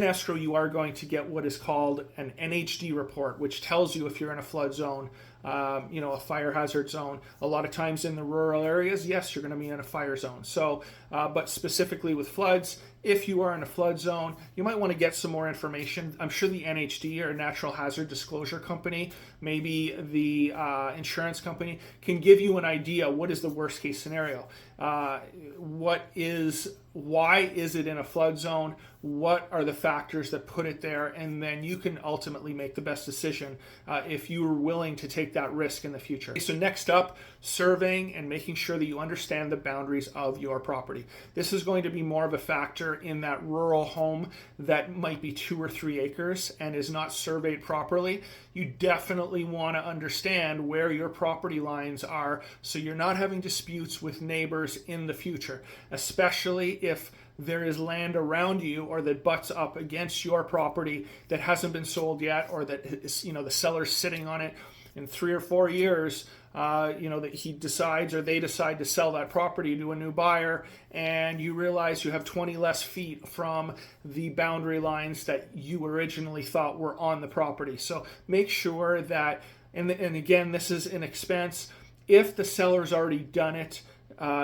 In escrow, you are going to get what is called an NHD report, which tells you if you're in a flood zone, a fire hazard zone. A lot of times in the rural areas, yes, you're going to be in a fire zone. So, but specifically with floods, if you are in a flood zone, you might want to get some more information. I'm sure the NHD or Natural Hazard Disclosure Company, maybe the insurance company, can give you an idea what is the worst case scenario. Why is it in a flood zone? What are the factors that put it there? And then you can ultimately make the best decision if you are willing to take that risk in the future. So next up, surveying and making sure that you understand the boundaries of your property. This is going to be more of a factor in that rural home that might be 2 or 3 acres and is not surveyed properly. You definitely want to understand where your property lines are so you're not having disputes with neighbors in the future, especially if there is land around you or that butts up against your property that hasn't been sold yet, or that the seller's sitting on it in 3 or 4 years. That he decides or they decide to sell that property to a new buyer, and you realize you have 20 less feet from the boundary lines that you originally thought were on the property. So make sure that, and again, this is an expense. If the seller's already done it,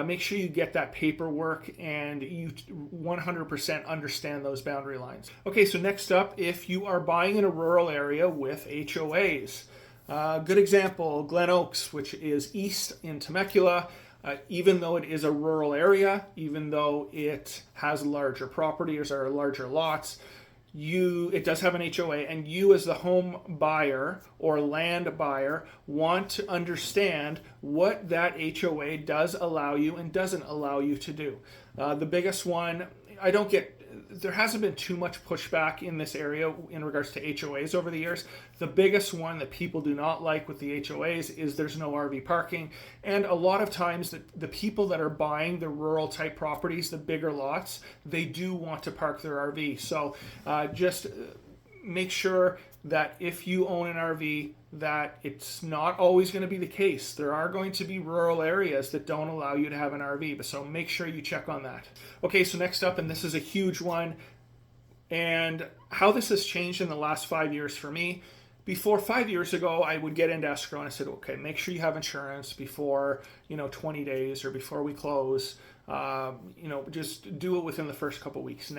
make sure you get that paperwork and you 100% understand those boundary lines. Okay, so next up, if you are buying in a rural area with HOAs, good example, Glen Oaks, which is east in Temecula. Even though it is a rural area, even though it has larger properties or larger lots, it does have an HOA, and you as the home buyer or land buyer want to understand what that HOA does allow you and doesn't allow you to do. The biggest one, there hasn't been too much pushback in this area in regards to HOAs over the years. The biggest one that people do not like with the HOAs is there's no RV parking. And a lot of times the people that are buying the rural type properties, the bigger lots, they do want to park their RV. So just make sure that if you own an RV, that it's not always going to be the case. There are going to be rural areas that don't allow you to have an RV, so make sure you check on that. Okay, so next up, and this is a huge one, and how this has changed in the last 5 years for me. Before 5 years ago, I would get into escrow and I said, okay, make sure you have insurance before 20 days or before we close. Just do it within the first couple weeks.